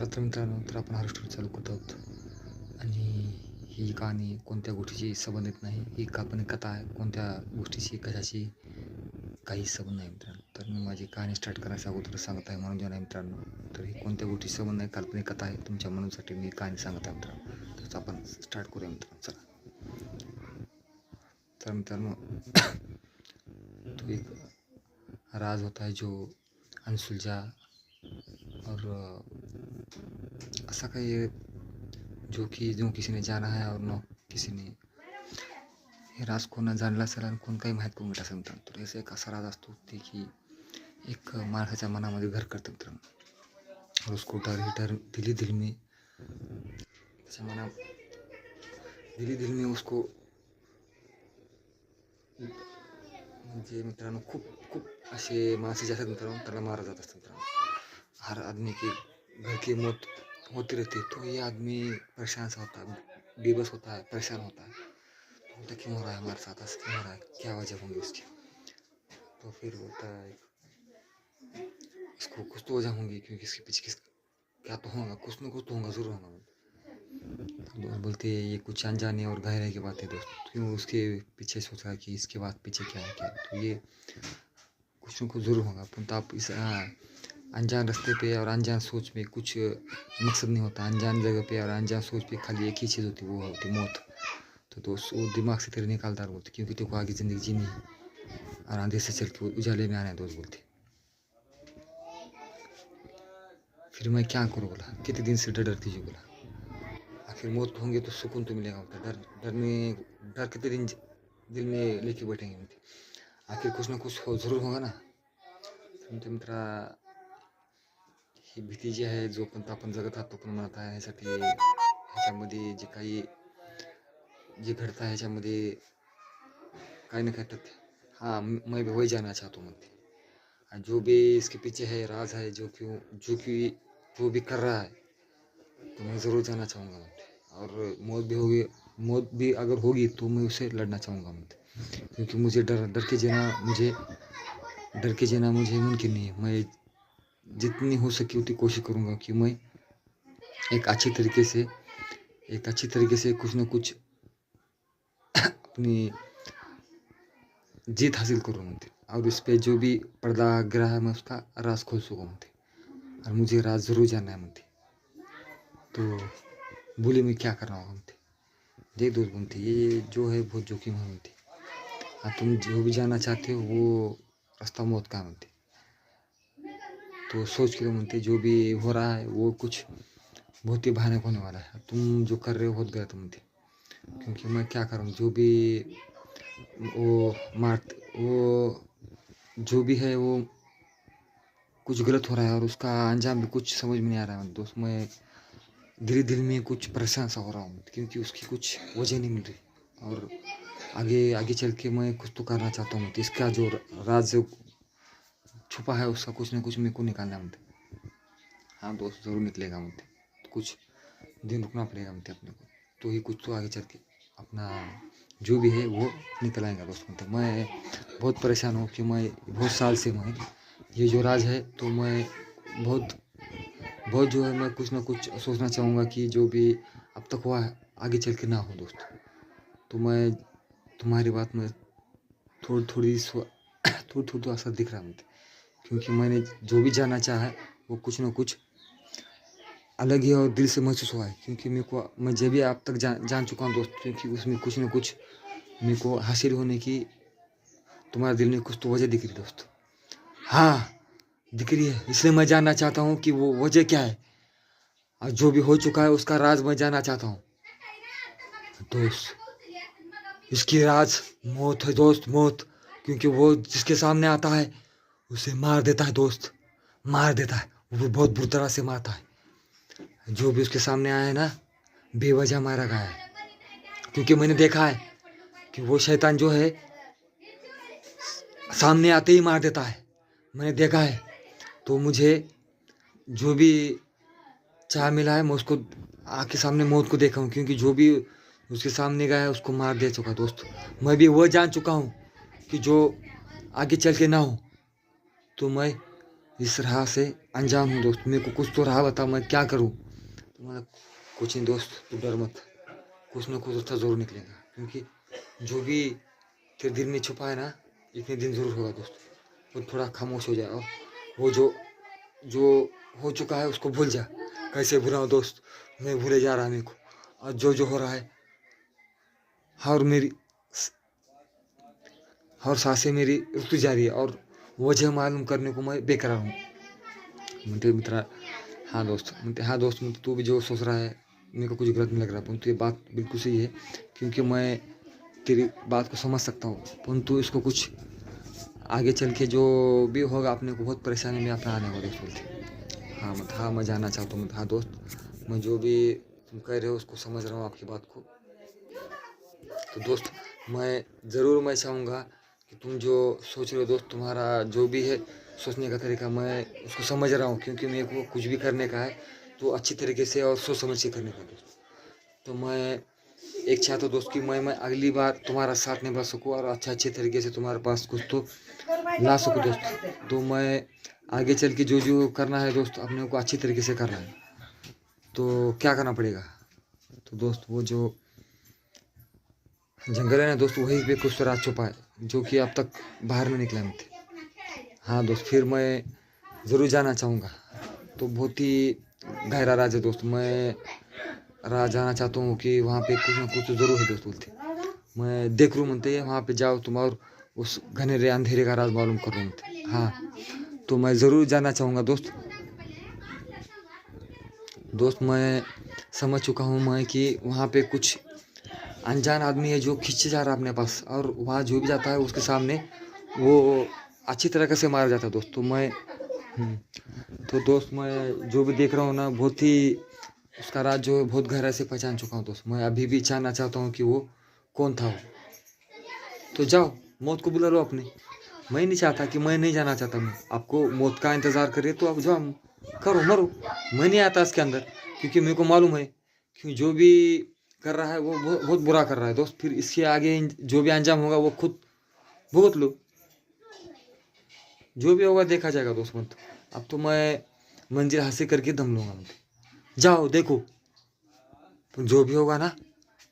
चला तर मित्रांनो, तर आपण हा स्टोरी चालू करत आहोत. आणि ही कहाणी कोणत्या गोष्टीची संबंधित नाही. ही काल्पनिक कथा आहे. कोणत्या गोष्टीची कशाची काही संबंध नाही मित्रांनो. तर मी माझी कहाणी स्टार्ट करण्याच्या अगोदर सांगत आहे मनोरंजन आहे मित्रांनो. तर ही कोणत्या गोष्टीची संबंध नाही, काल्पनिक कथा आहे. तुमच्या मनोसाठी मी कहाणी सांगत आहे मित्रांनो. तर आपण स्टार्ट करूया मित्रांनो. चला तर मित्रांनो, तो एक राज होता है जो अनसुलझा और ऐसा काही जो किसी ने जाना है और न किसी ने हे राज को न जाणला असेल आणि कोण काही माहीत करून घेत असेल मित्रांनो. तर याचा एक असा राज असतो ते की एक माणसाच्या मनामध्ये घर करतं मित्रांनो. और उसको डर ही डर दिली दिल में त्याच्या मना दिली दिल में उसको म्हणजे मित्रांनो खूप खूप असे माणसं जे असतात मित्रांनो त्याला मारा जात असतात मित्रांनो. हर आदमी की घर की मौत होती रहती. तो ये आदमी परेशान सा होता है, बेबस होता है, परेशान होता है. बोलता क्यों हो रहा है हमारे साथ, ऐसा क्यों हो रहा है, क्या वजह होंगी उसकी. तो फिर बोलता है इसको कुछ तो वजह होंगी, क्योंकि इसके पीछे किस क्या तो होगा, कुछ ना कुछ तो होगा, जरूर होगा. तो दोस्त बोलते हैं ये कुछ अनजाने और गहराई की बात है दोस्त. क्यों उसके पीछे सोच रहा है कि इसके बाद पीछे क्या है क्या है. तो ये कुछ न कुछ जरूर होगा. परंतु आप इस अनजान रास्ते पे और अनजान सोच में कुछ मकसद नहीं होता. अनजान जगह पे और अनजान सोच पे खाली एक ही चीज़ होती, वो होती मौत. तो दोस्त वो दिमाग से तेरे निकालता बोलते, क्योंकि तेरे को आगे ज़िंदगी जीनी है और अंधेरे से चल के उजाले में आना है दोस्त बोलते. फिर मैं क्या करूँ बोला, कितने दिन से डरती जी बोला. आखिर मौत होंगे तो सुकून तो मिलेगा बोलता. डर कितने दिन दिल में लेके बैठेंगे बोलते. आखिर कुछ ना कुछ जरूर होगा ना. तुमच्या मित्रा ही भीती जी आहे जोपर्यंत आपण जगत आहात तोपर्यंत म्हणत आहे. ह्याच्यामध्ये जे काही जे घडतं आहे ह्याच्यामध्ये काही ना काही तथ्य. हाँ मैं भी वही जानना चाहता हूँ म्हणते. और जो भी इसके पीछे है राज है, जो भी कर रहा है तो मैं ज़रूर जानना चाहूँगा म्हणते. और मौत भी अगर होगी तो मैं उसे लड़ना चाहूँगा म्हणते. क्योंकि मुझे डर के जीना मुझे मुमकिन नहीं है. मैं जितनी हो सके उतनी कोशिश करूँगा कि मैं एक अच्छी तरीके से कुछ ना कुछ अपनी जीत हासिल करूँ म्हणते. और इस पे जो भी पर्दा गिरा है मैं उसका राज खोल सकूँ म्हणते. और मुझे राज ज़रूर जानना है म्हणते. तो बोले मैं क्या करना होगा म्हणते. देख दोस्त बोलते ये जो है बहुत जोखिम है म्हणते. तुम जो भी जानना चाहते हो वो रास्ता मौत का म्हणते. तो सोच के म्हणते जो भी हो रहा है वो कुछ बहुत ही भयानक होने वाला है. तुम जो कर रहे हो बहुत गलत म्हणते. क्योंकि मैं क्या करूँ, जो भी है वो कुछ गलत हो रहा है और उसका अंजाम भी कुछ समझ में नहीं आ रहा है दोस्त. मैं दिल में कुछ परेशान सा हो रहा हूँ क्योंकि उसकी कुछ वजह नहीं मिल रही. और आगे चल के मैं कुछ तो करना चाहता हूँ. इसका जो राज छुपा है उसका कुछ ना कुछ मेरे को निकालना है. हाँ दोस्त ज़रूर निकलेगा मुझे. तो कुछ दिन रुकना पड़ेगा मुझे अपने को. तो ही कुछ तो आगे चल के अपना जो भी है वो निकल आएगा दोस्त. मैं बहुत परेशान हूँ कि मैं बहुत साल से मैं ये जो राज है तो मैं बहुत जो है मैं कुछ ना कुछ सोचना चाहूँगा कि जो भी अब तक हुआ है आगे चल के ना हो दोस्त. तो मैं तुम्हारी बात में थोड़ी तो असर दिख रहा है मुझे. क्योंकि मैंने जो भी जानना चाहा है वो कुछ ना कुछ अलग ही और दिल से महसूस हुआ है. क्योंकि मैं जब भी अब तक जान चुका हूँ दोस्त. क्योंकि उसमें कुछ ना कुछ मेरे को हासिल होने की तुम्हारे दिल में कुछ तो वजह दिख रही दोस्त. हाँ दिख रही है, इसलिए मैं जानना चाहता हूँ कि वो वजह क्या है. और जो भी हो चुका है उसका राज मैं जानना चाहता हूँ दोस्त. इसकी राज मौत है दोस्त, मौत. क्योंकि वो जिसके सामने आता है उसे मार देता है दोस्त, मार देता है. वो बहुत बुरी तरह से मारता है. जो भी उसके सामने आया है ना बेवजह मारा गया है. क्योंकि मैंने देखा है कि वो शैतान जो है सामने आते ही मार देता है. मैंने देखा है. तो मुझे जो भी चाह मिला है मैं उसको आके सामने मौत को देखा हूँ. क्योंकि जो भी उसके सामने गया है उसको मार दे चुका दोस्त. मैं भी वह जान चुका हूँ कि जो आगे चल के ना हो. तो मैं इस राह से अनजान हूँ दोस्त, मेरे को कुछ तो राह बता, मैं क्या करूँ। तो मतलब कुछ नहीं दोस्त, तू डर मत, कुछ ना कुछ रास्ता जरूर निकलेगा, क्योंकि जो भी तेरे दिल में छुपा है ना, इतने दिन जरूर होगा दोस्त। वो थोड़ा खामोश हो जाए, और वो जो जो हो चुका है उसको भूल जा। कैसे भूलाऊं दोस्त, मैं भूले जा रहा मेरे को, और जो जो हो रहा है, और मेरी और सांसें मेरी रुक जा रही है, और वजह मालूम करने को मैं बेकरार हूँ। म्हणते मित्रा, हाँ दोस्त, म्हणते हाँ दोस्त, म्हणते तू भी जो सोच रहा है मेरे को कुछ गलत नहीं लग रहा, परंतु ये बात बिल्कुल सही है, क्योंकि मैं तेरी बात को समझ सकता हूँ, परंतु इसको कुछ आगे चल के जो भी होगा अपने को बहुत परेशानी में अपना आने वाला दोस्त बोलते। हाँ मत, हाँ मैं जानना चाहता हूँ, हाँ दोस्त, मैं जो भी तुम कह रहे हो उसको समझ रहा हूँ आपकी बात को। तो दोस्त मैं चाहूँगा कि तुम जो सोच रहे हो दोस्त, तुम्हारा जो भी है सोचने का तरीका मैं उसको समझ रहा हूँ, क्योंकि मेरे को कुछ भी करने का है तो अच्छी तरीके से और सोच समझ के करने का दोस्त। तो मैं एक चाहता हूँ दोस्त कि मैं अगली बार तुम्हारा साथ निभा सकूँ, और अच्छे तरीके से तुम्हारे पास कुछ तो ला सकूँ दोस्त। तो मैं आगे चल के जो जो करना है दोस्त, अपने को अच्छी तरीके से करना है, तो क्या करना पड़ेगा। तो दोस्त वो जो जंगल है ना दोस्त, वहीं पे कुछ राज छुपा है, जो कि अब तक बाहर नहीं निकला मुझे। हाँ दोस्त, फिर मैं ज़रूर जाना चाहूँगा। तो बहुत ही गहरा राज है दोस्त, मैं राज जाना चाहता हूँ कि वहाँ पे कुछ ना कुछ तो ज़रूर है दोस्त बोलते। मैं देख लूँ मनते है, वहाँ पे जाओ तुम और उस घनेरे अंधेरे का राज मालूम कर मनते। हाँ, तो मैं ज़रूर जाना चाहूँगा दोस्त। दोस्त मैं समझ चुका हूँ मैं कि वहाँ पे कुछ अनजान आदमी है जो खींचे जा रहा है अपने पास, और वहाँ जो भी जाता है उसके सामने वो अच्छी तरीके से मारा जाता है दोस्त। तो दोस्त मैं जो भी देख रहा हूँ ना, बहुत ही उसका राज जो है बहुत गहरा से पहचान चुका हूँ दोस्त। मैं अभी भी जानना चाहता हूँ कि वो कौन था वो। तो जाओ, मौत को बुला लो अपने। मैं नहीं चाहता कि मैं नहीं जाना चाहता, मैं आपको मौत का इंतज़ार करिए तो आप जाओ, करो मरो, मैं नहीं आता इसके अंदर, क्योंकि मेरे को मालूम है कि जो भी कर रहा है वो बहुत बुरा कर रहा है दोस्त। फिर इसके आगे जो भी अंजाम होगा वो खुद भुगत लो, जो भी होगा देखा जाएगा दोस्त। मत, अब तो मैं मंजिल हासिल करके दम लूंगा। मत जाओ देखो, तो जो भी होगा ना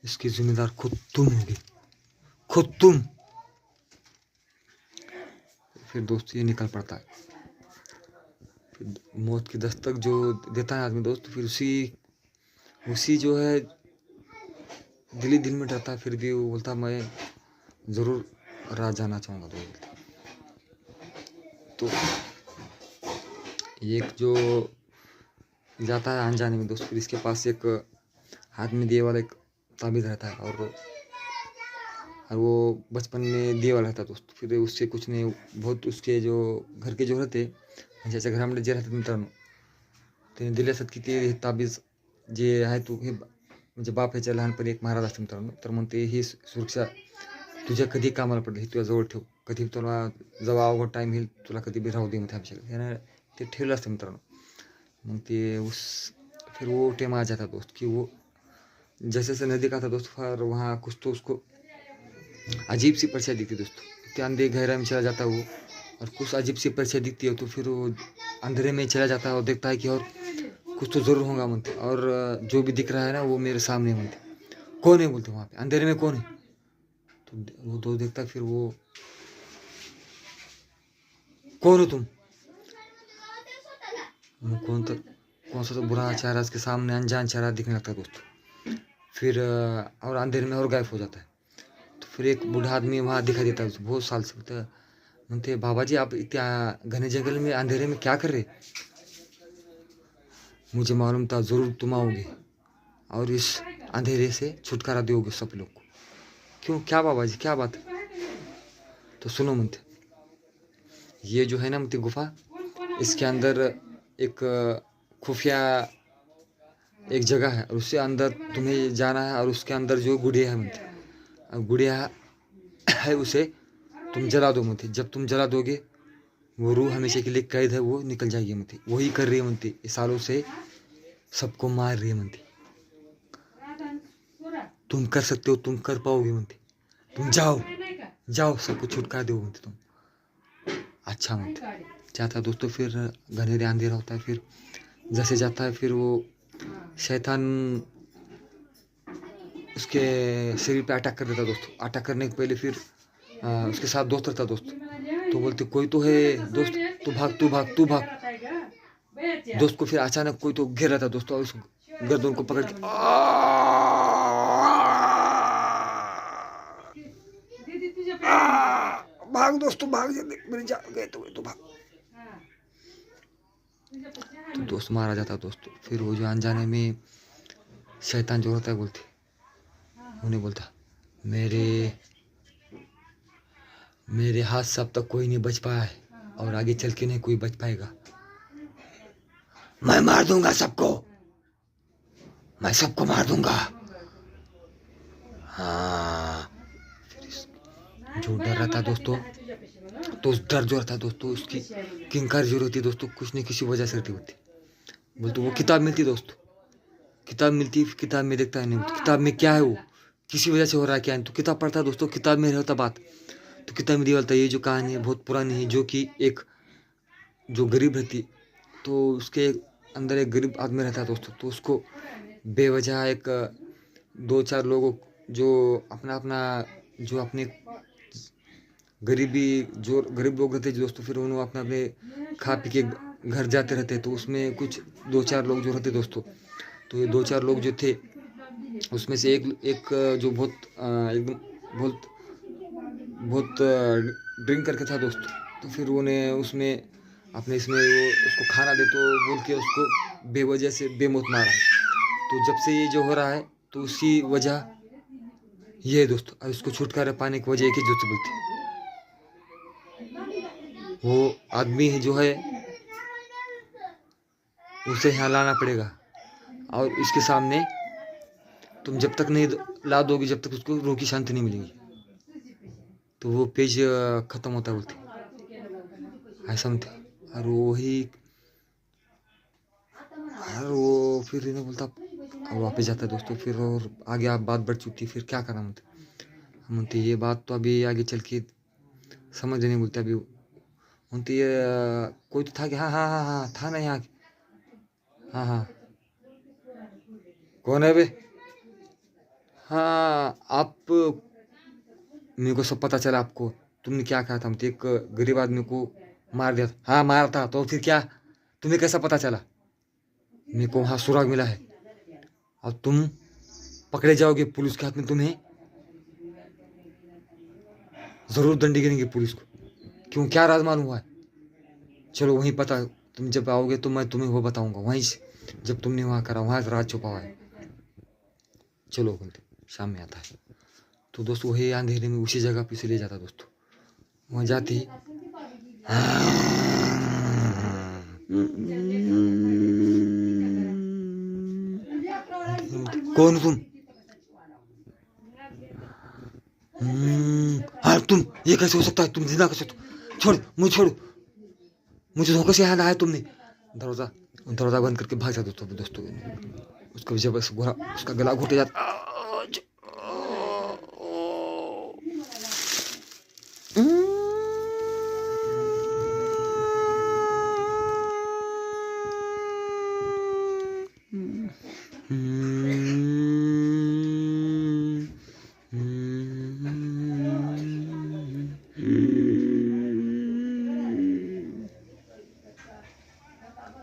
इसकी जिम्मेदार खुद तुम होगी, खुद तुम। फिर दोस्त ये निकल पड़ता है, फिर मौत की दस्तक जो देता है आदमी दोस्त, फिर उसी जो है दिल में डरता है, फिर भी वो बोलता मैं ज़रूर राज जाना चाहूँगा तो एक जो जाता है अनजाने में दोस्त, फिर इसके पास एक हाथ में दिए वाला एक ताबीज़ रहता है, और वो बचपन में दिए वाला रहता है दोस्त। फिर उससे कुछ नहीं, बहुत उसके जो घर के जो रहते ज्याच्या घरामध्ये जे राहतात मित्रांनो, त्याने दिल्यासात की ते ताबीज जे आहे तू हे म्हणजे बाप ह्याच्या लहानपणी एक महाराज असतो मित्रांनो, तर मग ते ही सुरक्षा तुझ्या कधी कामाला पडली हे तुझ्या जवळ ठेव, कधी तुला जेव्हा अवघड टाईम येईल तुला कधी भी राहू दे म्हणते आमच्याकडे, त्यानं ते ठेवलं असतं मित्रांनो। मग ते उस फिर वो टाइम आ जाता दोस्त कि वो जैसे जैसे नज़दीक आता दोस्त, फिर वहाँ कुछ तो उसको अजीब सी परिचय दिखती दोस्तों, इतने अंधे गहरा में चला जाता है वो, और कुछ अजीब सी परिचय दिखती है, तो फिर वो अंधेरे में चला जाता है और देखता है कि और कुछ तो ज़रूर होगा मनते, और जो भी दिख रहा है ना वो मेरे सामने मनते, कौन है बोलते वहाँ पे अंधेरे में कौन है। तो वो तो देखता है, फिर वो कौन हो तुम, कौन सा तो बुरा चेहरा उसके सामने अनजान चेहरा दिखने लगता है दोस्तों। फिर और अंधेरे में और गायब हो जाता है। तो फिर एक बूढ़ा आदमी वहाँ दिखाई देता है उसको, बहुत साल से। बोलते म्हणते बाबा जी आप इतने घने जंगल में अंधेरे में क्या कर रहे, मुझे मालूम था ज़रूर तुम आओगे और इस अंधेरे से छुटकारा दोगे सब लोग को। क्यों, क्या बाबा जी क्या बात है। तो सुनो म्हणते, ये जो है ना म्हणते गुफा, इसके अंदर एक खुफिया एक जगह है, और उससे अंदर तुम्हें जाना है, और उसके अंदर जो गुड़िया है म्हणते, गुड़िया है उसे तुम जला दो म्हणते, जब तुम जला दोगे वो रूह हमेशा के लिए कैद है वो निकल जाएगी म्हणते, वही कर रही है म्हणते, इस सालों से सबको मार रही है म्हणते, तुम कर सकते हो, तुम कर पाओगे म्हणते, तुम जाओ जाओ सबको छुटकारा दो म्हणते तुम। अच्छा म्हणते, जाता है दोस्तों। फिर घनेरे अंधेरा होता है, फिर जैसे जाता है फिर वो शैतान उसके शरीर पे अटैक कर देता है दोस्तों। अटैक करने के पहले फिर उसके साथ दोस्त रहता है दोस्त, तो बोलते कोई तो है दोस्त, तू भाग तू भाग तू भाग। दोस्त को फिर अचानक कोई तो घेर रहता है दोस्तों, और उस गर्दन को पकड़ के भाग दोस्तों भाग, जल्दी मेरी जान गए तो भाग। तो दोस्त मारा जाता है दोस्तों। फिर वो जो अनजाने में शैतान जो होता है बोलते, उन्हें बोलता मेरे हाथ से अब तक कोई नहीं बच पाया है, और आगे चल के नहीं कोई बच पाएगा। मैं मार दूंगा सबको, मैं सबको मार दूंगा। हाँ, जो डर रहता है दोस्तों, तो उस डर जो रहता है दोस्तों, उसकी किंकार जो रहती है दोस्तों, कुछ न किसी वजह से रहती होती। बोलते वो किताब मिलती दोस्तों, किताब मिलती, किताब में देखता है नहीं किताब में क्या है, वो किसी वजह से हो रहा है क्या है, तो किताब पढ़ता है दोस्तों, किताब में रहता बात। तो किताब में बोलता है ये जो कहानी है बहुत पुरानी है, जो कि एक जो गरीब रहती, तो उसके अंदर एक गरीब आदमी रहता है दोस्तों, तो उसको बेवजह एक 2-4 लोगों जो अपना जो अपने गरीब लोग रहते दोस्तों, फिर उन्होंने अपने खा पी के घर जाते रहते। तो उसमें कुछ 2-4 लोग जो रहते दोस्तों, तो ये 2-4 लोग जो थे, उसमें से एक जो बहुत एकदम बहुत ड्रिंक करके था दोस्तों, तो फिर उन्हें उसमें अपने इसमें वो उसको खाना दे तो बोल के उसको बेवजह से बेमौत मारा। तो जब से ये जो हो रहा है, तो उसकी वजह ये है दोस्तों। और उसको छुटकारा पाने की वजह एक ही दोस्त बोलती, वो आदमी है जो है उसे यहाँ लाना पड़ेगा, और इसके सामने तुम जब तक नहीं ला दोगी, जब तक उसको रूह की शांति नहीं मिलेगी। तो वो पेज खत्म होता है बोलते, ऐसा होता। और वो फिर इन्हें बोलता, अब वापस जाता है दोस्तों। फिर और आगे आप बात बढ़ चुकी, फिर क्या करना बोलते ये बात तो अभी आगे चल के समझ नहीं बोलते। अभी बोलते ये कोई तो था कि हाँ था ना यहाँ, हाँ कौन है बे, हाँ आप, मेरे को सब पता चला आपको, तुमने क्या कहा था, एक गरीब आदमी को मार दिया था। हाँ मारा था, तो फिर क्या, तुम्हें कैसा पता चला, मेरे को वहाँ सुराग मिला है, और तुम पकड़े जाओगे पुलिस के हाथ में, तुम्हें जरूर दंडी गिरेंगे पुलिस को। क्यों, क्या राज मालूम हुआ है, चलो वहीं पता, तुम जब आओगे तो मैं तुम्हें वो बताऊंगा, वहीं से जब तुमने वहाँ करा, वहाँ राज छुपा हुआ है। चलो बोलते, शाम में आता है। तो दोस्तों वही अंधेरे में उसी जगह पे से ले जाता दोस्तों। वहाँ जाते ही कौन तुम, हाँ तुम, ये कैसे हो सकता है, तुम जिंदा कैसे, छोड़ मुझे धोखे से यहाँ लाया तुमने। दरवाजा बंद करके भाग जाता दोस्तों। उसका जब उसका गला घुटे जाता,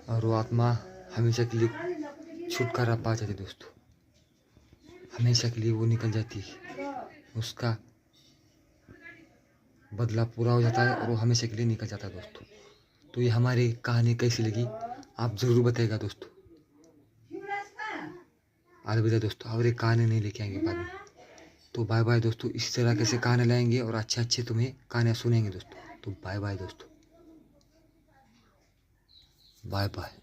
और वो आत्मा हमेशा के लिए छुटकारा पा जाती दोस्तों, हमेशा के लिए वो निकल जाती है, उसका बदला पूरा हो जाता है और वो हमेशा के लिए निकल जाता है दोस्तों। तो ये हमारी कहानी कैसी लगी आप ज़रूर बताइएगा दोस्तों। अलविदा दोस्तों, और एक कहानी नहीं लेके आएंगे बाद में। तो बाय बाय दोस्तों, इसी तरह कैसे कहानी लाएंगे और अच्छे तुम्हें कहानियाँ सुनेंगे दोस्तों। तो बाय बाय दोस्तों, बाय बाय।